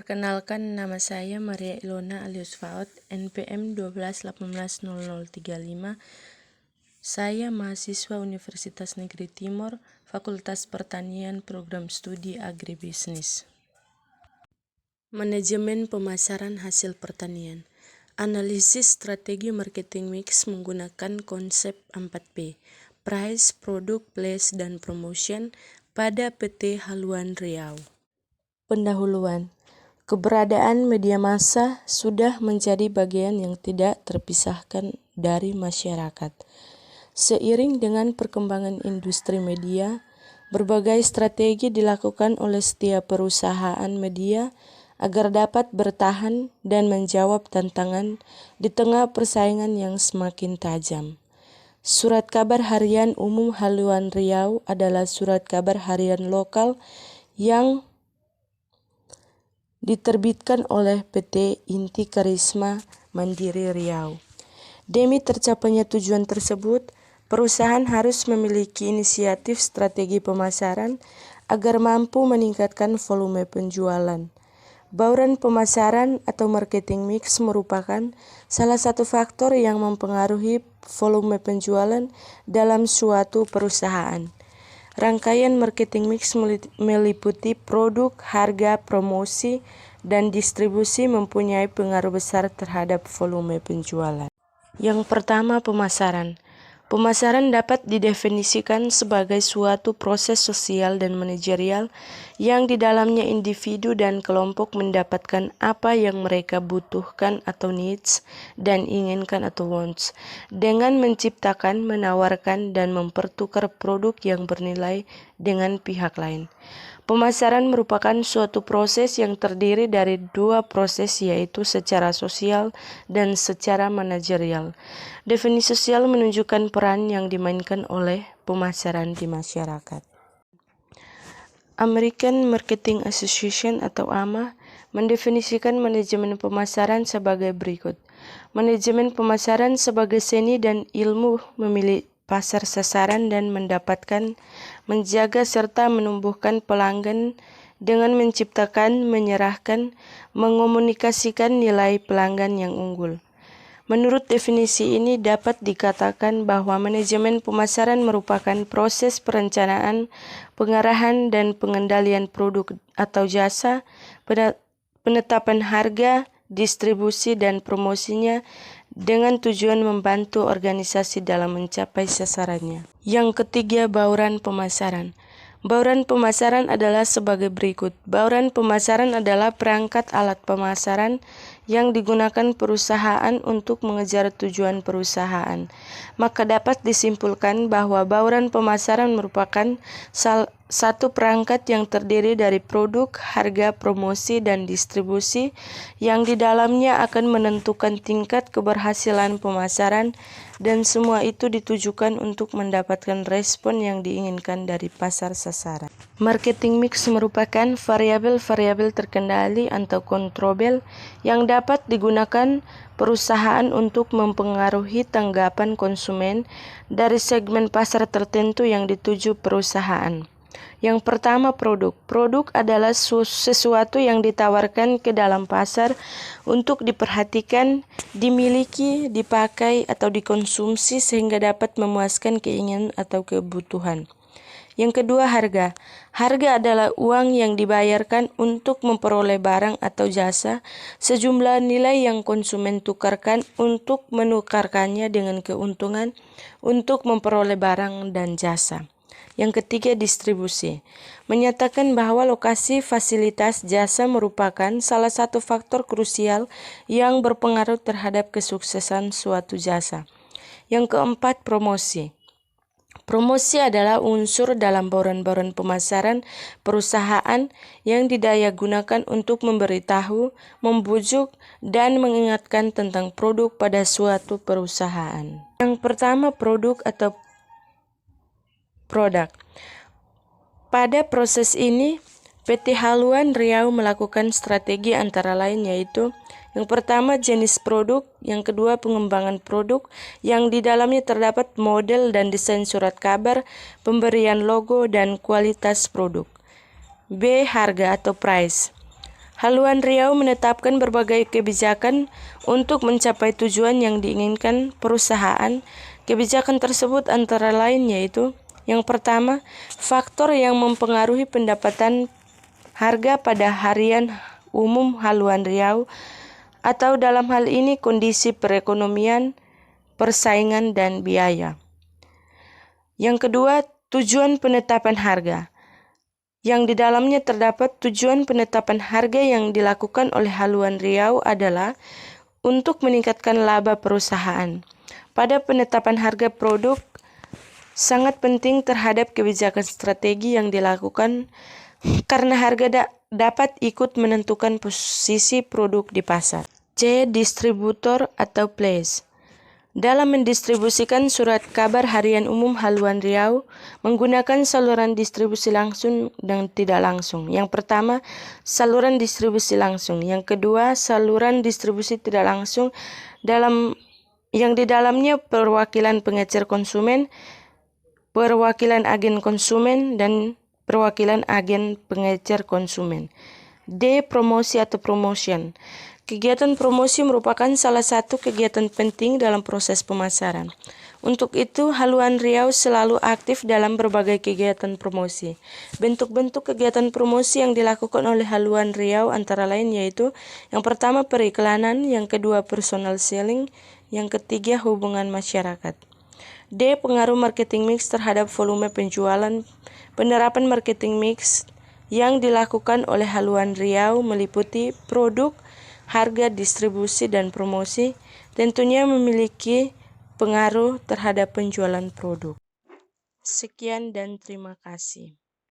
Perkenalkan, nama saya Maria Ilona alias Faot, NPM 12180035. Saya mahasiswa Universitas Negeri Timur, Fakultas Pertanian, Program Studi Agribisnis. Manajemen pemasaran hasil pertanian. Analisis strategi marketing mix menggunakan konsep 4P, Price, Product, Place, dan Promotion pada PT Haluan Riau. Pendahuluan. Keberadaan media massa sudah menjadi bagian yang tidak terpisahkan dari masyarakat. Seiring dengan perkembangan industri media, berbagai strategi dilakukan oleh setiap perusahaan media agar dapat bertahan dan menjawab tantangan di tengah persaingan yang semakin tajam. Surat kabar harian umum Haluan Riau adalah surat kabar harian lokal yang diterbitkan oleh PT Inti Karisma Mandiri Riau. Demi tercapainya tujuan tersebut, perusahaan harus memiliki inisiatif strategi pemasaran agar mampu meningkatkan volume penjualan. Bauran pemasaran atau marketing mix merupakan salah satu faktor yang mempengaruhi volume penjualan dalam suatu perusahaan. Rangkaian marketing mix meliputi produk, harga, promosi, dan distribusi mempunyai pengaruh besar terhadap volume penjualan. Yang pertama, pemasaran. Pemasaran dapat didefinisikan sebagai suatu proses sosial dan manajerial yang di dalamnya individu dan kelompok mendapatkan apa yang mereka butuhkan atau needs dan inginkan atau wants, dengan menciptakan, menawarkan, dan mempertukar produk yang bernilai dengan pihak lain. Pemasaran merupakan suatu proses yang terdiri dari dua proses, yaitu secara sosial dan secara manajerial. Definisi sosial menunjukkan peran yang dimainkan oleh pemasaran di masyarakat. American Marketing Association atau AMA mendefinisikan manajemen pemasaran sebagai berikut. Manajemen pemasaran sebagai seni dan ilmu memilih pasar sasaran dan mendapatkan, menjaga serta menumbuhkan pelanggan dengan menciptakan, menyerahkan, mengomunikasikan nilai pelanggan yang unggul. Menurut definisi ini dapat dikatakan bahwa manajemen pemasaran merupakan proses perencanaan, pengarahan, dan pengendalian produk atau jasa, penetapan harga, distribusi, dan promosinya dengan tujuan membantu organisasi dalam mencapai sasarannya. Yang ketiga, bauran pemasaran. Bauran pemasaran adalah sebagai berikut. Bauran pemasaran adalah perangkat alat pemasaran yang digunakan perusahaan untuk mengejar tujuan perusahaan. Maka dapat disimpulkan bahwa bauran pemasaran merupakan satu perangkat yang terdiri dari produk, harga, promosi, dan distribusi yang di dalamnya akan menentukan tingkat keberhasilan pemasaran, dan semua itu ditujukan untuk mendapatkan respon yang diinginkan dari pasar sasaran. Marketing mix merupakan variabel-variabel terkendali atau kontrobel yang dapat digunakan perusahaan untuk mempengaruhi tanggapan konsumen dari segmen pasar tertentu yang dituju perusahaan. Yang pertama, produk. Produk adalah sesuatu yang ditawarkan ke dalam pasar untuk diperhatikan, dimiliki, dipakai, atau dikonsumsi sehingga dapat memuaskan keinginan atau kebutuhan. Yang kedua, harga. Harga adalah uang yang dibayarkan untuk memperoleh barang atau jasa, sejumlah nilai yang konsumen tukarkan untuk menukarkannya dengan keuntungan untuk memperoleh barang dan jasa. Yang ketiga, distribusi. Menyatakan bahwa lokasi fasilitas jasa merupakan salah satu faktor krusial yang berpengaruh terhadap kesuksesan suatu jasa. Yang keempat, promosi. Promosi adalah unsur dalam bauran-bauran pemasaran perusahaan yang didayagunakan untuk memberitahu, membujuk, dan mengingatkan tentang produk pada suatu perusahaan. Yang pertama, produk atau produk. Pada proses ini, PT Haluan Riau melakukan strategi antara lain yaitu yang pertama, jenis produk, yang kedua, pengembangan produk yang di dalamnya terdapat model dan desain surat kabar, pemberian logo, dan kualitas produk. B. Harga atau price. Haluan Riau menetapkan berbagai kebijakan untuk mencapai tujuan yang diinginkan perusahaan. Kebijakan tersebut antara lain yaitu: yang pertama, faktor yang mempengaruhi pendapatan harga pada harian umum Haluan Riau, atau dalam hal ini kondisi perekonomian, persaingan, dan biaya. Yang kedua, tujuan penetapan harga, yang di dalamnya terdapat tujuan penetapan harga yang dilakukan oleh Haluan Riau adalah untuk meningkatkan laba perusahaan. Pada penetapan harga produk, sangat penting terhadap kebijakan strategi yang dilakukan karena harga dapat ikut menentukan posisi produk di pasar. C. Distributor atau place. Dalam mendistribusikan surat kabar harian umum Haluan Riau menggunakan saluran distribusi langsung dan tidak langsung. Yang pertama, saluran distribusi langsung. Yang kedua, saluran distribusi tidak langsung yang di dalamnya perwakilan pengecer konsumen, perwakilan agen konsumen, dan perwakilan agen pengecer konsumen. D. Promosi atau promotion. Kegiatan promosi merupakan salah satu kegiatan penting dalam proses pemasaran. Untuk itu, Haluan Riau selalu aktif dalam berbagai kegiatan promosi. Bentuk-bentuk kegiatan promosi yang dilakukan oleh Haluan Riau antara lain yaitu: yang pertama, periklanan; yang kedua, personal selling; yang ketiga, hubungan masyarakat. D. Pengaruh marketing mix terhadap volume penjualan. Penerapan marketing mix yang dilakukan oleh Haluan Riau meliputi produk, harga, distribusi, dan promosi, tentunya memiliki pengaruh terhadap penjualan produk. Sekian dan terima kasih.